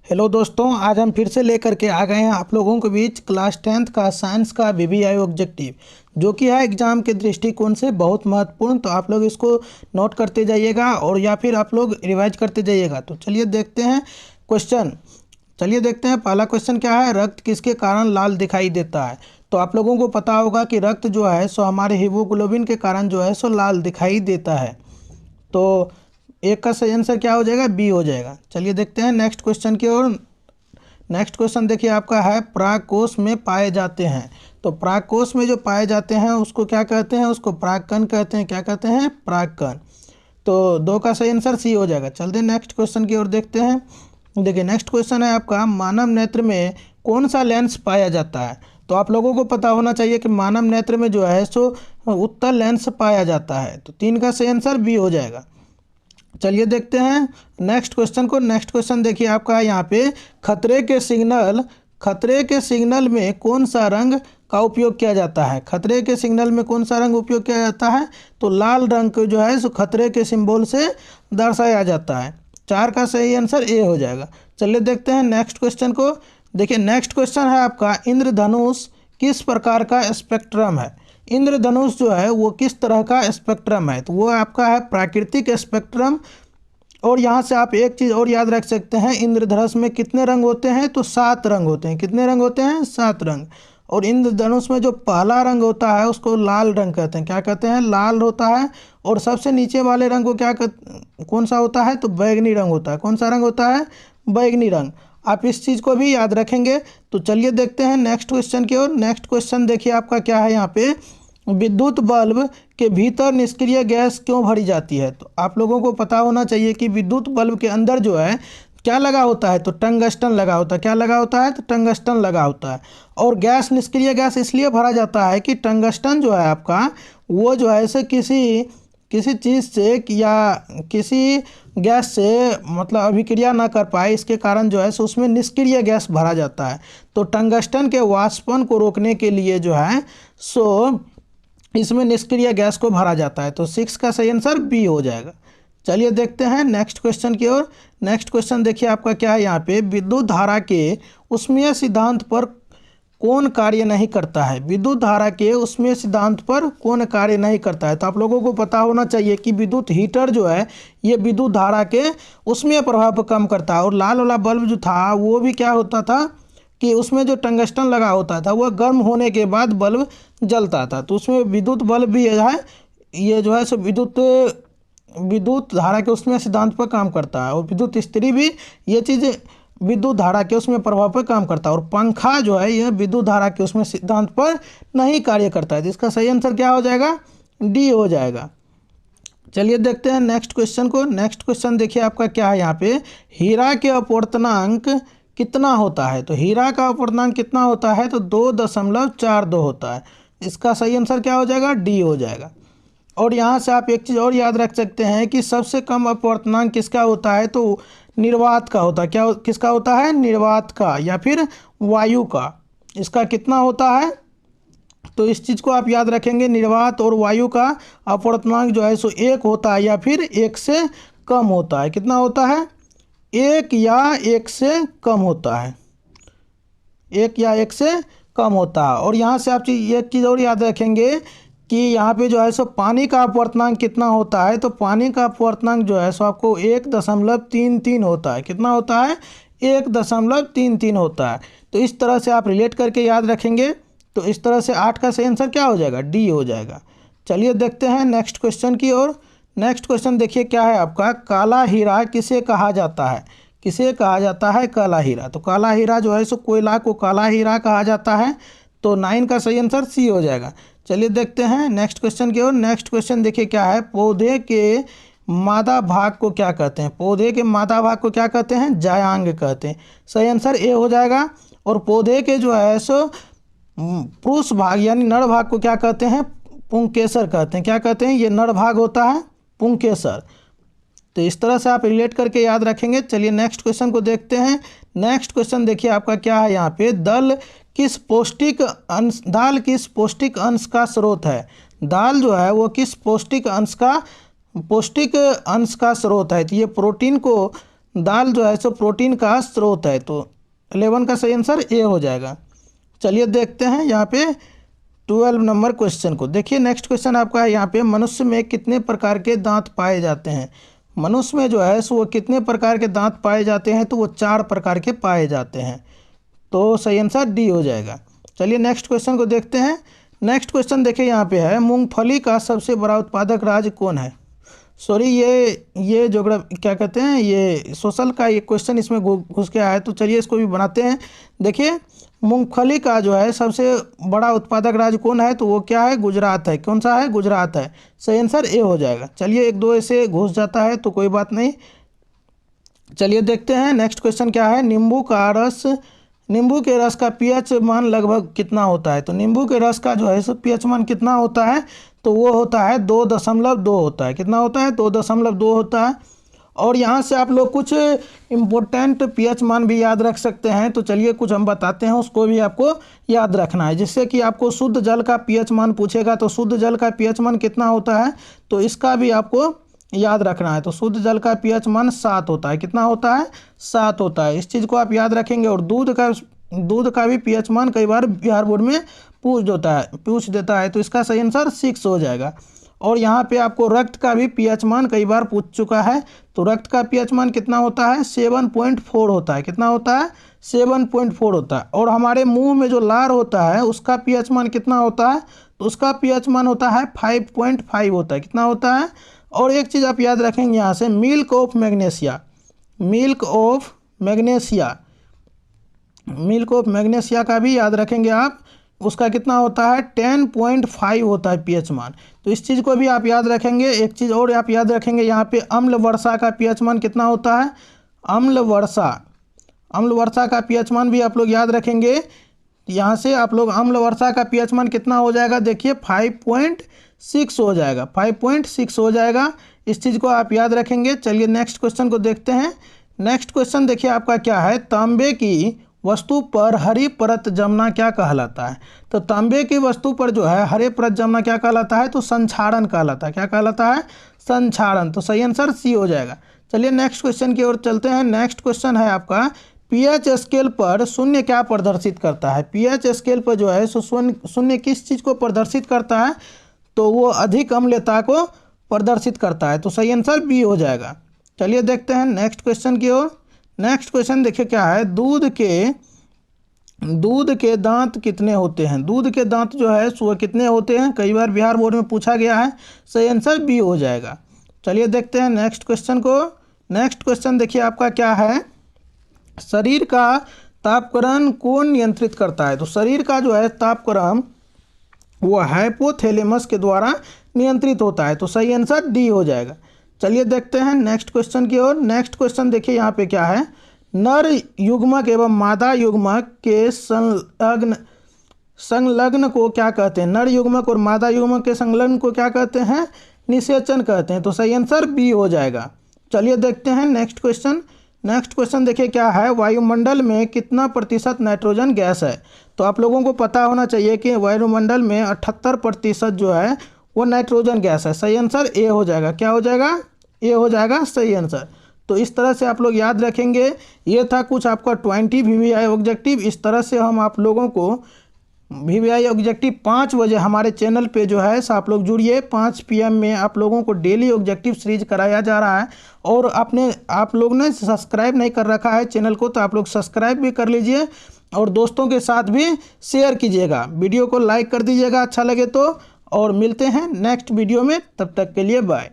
Hello दोस्तों, आज हम फिर से लेकर के आ गए हैं आप लोगों के बीच क्लास 10th का साइंस का वीवीआई ऑब्जेक्टिव, जो कि है एग्ज़ाम के दृष्टिकोण से बहुत महत्वपूर्ण। तो आप लोग इसको नोट करते जाइएगा और या फिर आप लोग रिवाइज करते जाइएगा। तो चलिए देखते हैं क्वेश्चन। चलिए देखते हैं पहला क्वेश्चन क्या है। रक्त किसके कारण लाल दिखाई देता है? तो आप लोगों को पता होगा कि रक्त जो है सो हमारे हीमोग्लोबिन के कारण जो है सो लाल दिखाई देता है। तो एक का सही आंसर क्या हो जाएगा? बी हो जाएगा। चलिए देखते हैं नेक्स्ट क्वेश्चन की ओर। नेक्स्ट क्वेश्चन देखिए आपका है, परागकोश में पाए जाते हैं। तो परागकोश में जो पाए जाते हैं उसको क्या कहते हैं? उसको परागकण कहते हैं। क्या कहते हैं? परागकण। तो दो का सही आंसर सी हो जाएगा। चलते हैं नेक्स्ट क्वेश्चन की ओर देखते हैं। देखिए नेक्स्ट क्वेश्चन है आपका, मानव नेत्र में कौन सा लेंस पाया जाता है? तो आप लोगों को पता होना चाहिए कि मानव नेत्र में जो है सो उत्तल लेंस पाया जाता है। तो तीन का सही आंसर बी हो जाएगा। चलिए देखते हैं नेक्स्ट क्वेश्चन को। नेक्स्ट क्वेश्चन देखिए आपका है यहाँ पे, खतरे के सिग्नल में कौन सा रंग का उपयोग किया जाता है? खतरे के सिग्नल में कौन सा रंग उपयोग किया जाता है? तो लाल रंग को जो है सो खतरे के सिंबल से दर्शाया जाता है। चार का सही आंसर ए हो जाएगा। चलिए देखते हैं नेक्स्ट क्वेश्चन को। देखिए नेक्स्ट क्वेश्चन है आपका, इंद्रधनुष किस प्रकार का स्पेक्ट्रम है? इंद्रधनुष जो है वो किस तरह का स्पेक्ट्रम है? तो वो आपका है प्राकृतिक स्पेक्ट्रम। और यहाँ से आप एक चीज़ और याद रख सकते हैं, इंद्रधनुष में कितने रंग होते हैं? तो 7 रंग होते हैं। कितने रंग होते हैं? 7 रंग। और इंद्रधनुष में जो पहला रंग होता है उसको लाल रंग कहते हैं। क्या कहते हैं? लाल होता है। और सबसे नीचे वाले रंग को कौन सा होता है? तो बैगनी रंग होता है। कौन सा रंग होता है? बैगनी रंग। आप इस चीज़ को भी याद रखेंगे। तो चलिए देखते हैं नेक्स्ट क्वेश्चन की ओर। नेक्स्ट क्वेश्चन देखिए आपका क्या है यहाँ पे, विद्युत बल्ब के भीतर निष्क्रिय गैस क्यों भरी जाती है? तो आप लोगों को पता होना चाहिए कि विद्युत बल्ब के अंदर जो है क्या लगा होता है? तो टंगस्टन लगा होता है। क्या लगा होता है? तो टंगस्टन लगा होता है। और गैस, निष्क्रिय गैस इसलिए भरा जाता है कि टंगस्टन जो है आपका वो जो है ऐसे किसी चीज़ से या किसी गैस से मतलब अभिक्रिया ना कर पाए, इसके कारण जो है सो उसमें निष्क्रिय गैस भरा जाता है। तो टंगस्टन के वाष्पन को रोकने के लिए जो है सो इसमें निष्क्रिय गैस को भरा जाता है। तो 6 का सही आंसर बी हो जाएगा। चलिए देखते हैं नेक्स्ट क्वेश्चन की ओर। नेक्स्ट क्वेश्चन देखिए आपका क्या है यहाँ पे, विद्युत धारा के ऊष्मीय सिद्धांत पर कौन कार्य नहीं करता है? विद्युत धारा के ऊष्मीय सिद्धांत पर कौन कार्य नहीं करता है? तो आप लोगों को पता होना चाहिए कि विद्युत हीटर जो है ये विद्युत धारा के ऊष्मीय प्रभाव पर कम करता है। और लाल वाला बल्ब जो था वो भी क्या होता था कि उसमें जो टंगस्टन लगा होता था वह गर्म होने के बाद बल्ब जलता था। तो उसमें विद्युत बल्ब भी है, ये जो है सो विद्युत धारा के उसमें सिद्धांत पर काम करता है। और विद्युत इस्त्री भी ये चीज़ विद्युत धारा के उसमें प्रभाव पर काम करता है। और पंखा जो है यह विद्युत धारा के उसमें सिद्धांत पर नहीं कार्य करता है। तो इसका सही आंसर क्या हो जाएगा? डी हो जाएगा। चलिए देखते हैं नेक्स्ट क्वेश्चन को। नेक्स्ट क्वेश्चन देखिए आपका क्या है यहाँ पे, हीरा के अपवर्तनांक कितना होता है? तो हीरा का अपवर्तनांक कितना होता है? तो 2.42 होता है। इसका सही आंसर क्या हो जाएगा? डी हो जाएगा। और यहाँ से आप एक चीज़ और याद रख सकते हैं कि सबसे कम अपवर्तनांक किसका होता है? तो निर्वात का होता है। किसका होता है? निर्वात का या फिर वायु का। इसका कितना होता है? तो इस चीज़ को आप याद रखेंगे, निर्वात और वायु का अपवर्तनांक जो है सो 1 होता है या फिर 1 से कम होता है। कितना होता है? 1 या 1 से कम होता है। 1 या 1 से कम होता है। और यहाँ से आप एक चीज़ और याद रखेंगे कि यहाँ पे जो है सो पानी का अपवर्तनांक कितना होता है? तो पानी का अपवर्तनांक जो है सो आपको 1.33 होता है। कितना होता है? 1.33 होता है। तो इस तरह से आप रिलेट करके याद रखेंगे। तो इस तरह से 8 का सही आंसर क्या हो जाएगा? डी हो जाएगा। चलिए देखते हैं नेक्स्ट क्वेश्चन की ओर। नेक्स्ट क्वेश्चन देखिए क्या है आपका, काला हीरा किसे कहा जाता है? किसे कहा जाता है काला हीरा? तो काला हीरा जो है सो कोयला को काला हीरा कहा जाता है। तो 9 का सही आंसर सी हो जाएगा। चलिए देखते हैं नेक्स्ट क्वेश्चन की ओर। नेक्स्ट क्वेश्चन देखिए क्या है, पौधे के मादा भाग को क्या कहते हैं? पौधे के मादा भाग को क्या कहते हैं? जायांग कहते हैं। सही आंसर ए हो जाएगा। और पौधे के जो है सो पुरुष भाग यानी नर भाग को क्या कहते हैं? पुंकेसर कहते हैं। क्या कहते हैं? ये नर भाग होता है पुंकेसर। तो इस तरह से आप रिलेट करके याद रखेंगे। चलिए नेक्स्ट क्वेश्चन को देखते हैं। नेक्स्ट क्वेश्चन देखिए आपका क्या है यहाँ पे, दाल किस पौष्टिक अंश का स्रोत है? दाल जो है वो किस पौष्टिक अंश का स्रोत है? तो ये प्रोटीन को दाल जो है सो प्रोटीन का स्रोत है। तो 11 का सही आंसर ए हो जाएगा। चलिए देखते हैं यहाँ पे 12 नंबर क्वेश्चन को। देखिए नेक्स्ट क्वेश्चन आपका है यहाँ पे, मनुष्य में कितने प्रकार के दांत पाए जाते हैं। मनुष्य में जो है सो वो कितने प्रकार के दांत पाए जाते हैं, तो वो 4 प्रकार के पाए जाते हैं। तो सही आंसर डी हो जाएगा। चलिए नेक्स्ट क्वेश्चन को देखते हैं। नेक्स्ट क्वेश्चन देखिए यहाँ पे है, मूंगफली का सबसे बड़ा उत्पादक राज्य कौन है। सॉरी ये ज्योग्राफी क्या कहते हैं, ये सोशल का ये क्वेश्चन इसमें घुस के आया है। तो चलिए इसको भी बनाते हैं। देखिए मूंगफली का जो है सबसे बड़ा उत्पादक राज्य कौन है, तो वो क्या है, गुजरात है। कौन सा है, गुजरात है। सही आंसर ए हो जाएगा। चलिए 1-2 ऐसे घुस जाता है तो कोई बात नहीं। चलिए देखते हैं नेक्स्ट क्वेश्चन क्या है, नींबू के रस का पीएच मान लगभग कितना होता है। तो नींबू के रस का जो है सो पीएच मान कितना होता है, तो वो होता है 2.2 होता है। कितना होता है, 2.2 होता है। और यहाँ से आप लोग कुछ इम्पोर्टेंट पीएच मान भी याद रख सकते हैं। तो चलिए कुछ हम बताते हैं, उसको भी आपको याद रखना है, जिससे कि आपको शुद्ध जल का पीएच मान पूछेगा तो शुद्ध जल का पीएच मान कितना होता है, तो इसका भी आपको याद रखना है। तो शुद्ध जल का पीएच मान 7 होता है। कितना होता है, 7 होता है। इस चीज़ को आप याद रखेंगे। और दूध का भी पीएच मान कई बार बिहार बोर्ड में पूछ देता है। तो इसका सही आंसर 6 हो जाएगा। और यहाँ पे आपको रक्त का भी पीएच मान कई बार पूछ चुका है। तो रक्त का पीएच मान कितना होता है, 7.4 होता है। कितना होता है, 7.4 होता है। और हमारे मुंह में जो लार होता है उसका पीएच मान कितना होता है, तो उसका पीएच मान होता है 5.5 होता है। कितना होता है। और एक चीज़ आप याद रखेंगे यहाँ से, मिल्क ऑफ मैग्नीशिया का भी याद रखेंगे आप। उसका कितना होता है, 10.5 होता है पीएच मान। तो इस चीज़ को भी आप याद रखेंगे। एक चीज़ और आप याद रखेंगे यहाँ पे, अम्ल वर्षा का पीएच मान कितना होता है, अम्ल वर्षा का पीएच मान भी आप लोग याद रखेंगे। यहाँ से आप लोग अम्ल वर्षा का पीएच मान कितना हो जाएगा, देखिए 5.6 हो जाएगा। 5.6 हो जाएगा। इस चीज़ को आप याद रखेंगे। चलिए नेक्स्ट क्वेश्चन को देखते हैं। नेक्स्ट क्वेश्चन देखिए आपका क्या है, तांबे की वस्तु पर हरी परत जमना क्या कहलाता है। तो तांबे की वस्तु पर जो है हरे परत जमना क्या कहलाता है, तो संक्षारण कहलाता है। क्या कहलाता है, संक्षारण। तो सही आंसर सी हो जाएगा। चलिए नेक्स्ट क्वेश्चन की ओर चलते हैं। नेक्स्ट क्वेश्चन है आपका, पीएच स्केल पर शून्य क्या प्रदर्शित करता है। पीएच स्केल पर जो है शून्य किस चीज़ को प्रदर्शित करता है, तो वो अधिक अम्लता को प्रदर्शित करता है। तो सही आंसर बी हो जाएगा। चलिए देखते हैं नेक्स्ट क्वेश्चन की ओर। नेक्स्ट क्वेश्चन देखिए क्या है, दूध के दांत कितने होते हैं। दूध के दांत जो है वो कितने होते हैं, कई बार बिहार बोर्ड में पूछा गया है। सही आंसर बी हो जाएगा। चलिए देखते हैं नेक्स्ट क्वेश्चन को। नेक्स्ट क्वेश्चन देखिए आपका क्या है, शरीर का तापक्रम कौन नियंत्रित करता है। तो शरीर का जो है तापक्रम वो हाइपोथैलेमस के द्वारा नियंत्रित होता है। तो सही आंसर डी हो जाएगा। चलिए देखते हैं नेक्स्ट क्वेश्चन की ओर। नेक्स्ट क्वेश्चन देखिए यहाँ पे क्या है, नर युग्मक एवं मादा युग्मक के संलग्न को क्या कहते हैं। नर युग्मक और मादा युग्मक के संलग्न को क्या कहते हैं, निषेचन कहते हैं। तो सही आंसर बी हो जाएगा। चलिए देखते हैं नेक्स्ट क्वेश्चन। नेक्स्ट क्वेश्चन देखिए क्या है, वायुमंडल में कितना प्रतिशत नाइट्रोजन गैस है। तो आप लोगों को पता होना चाहिए कि वायुमंडल में 78% जो है वो नाइट्रोजन गैस है। सही आंसर ए हो जाएगा। क्या हो जाएगा, ए हो जाएगा सही आंसर। तो इस तरह से आप लोग याद रखेंगे। ये था कुछ आपका 20 VVI ऑब्जेक्टिव। इस तरह से हम आप लोगों को VVI ऑब्जेक्टिव 5 बजे हमारे चैनल पे जो है आप लोग जुड़िए। 5 PM में आप लोगों को डेली ऑब्जेक्टिव सीरीज कराया जा रहा है। और आप लोग ने सब्सक्राइब नहीं कर रखा है चैनल को, तो आप लोग सब्सक्राइब भी कर लीजिए और दोस्तों के साथ भी शेयर कीजिएगा। वीडियो को लाइक कर दीजिएगा अच्छा लगे तो। और मिलते हैं नेक्स्ट वीडियो में, तब तक के लिए बाय।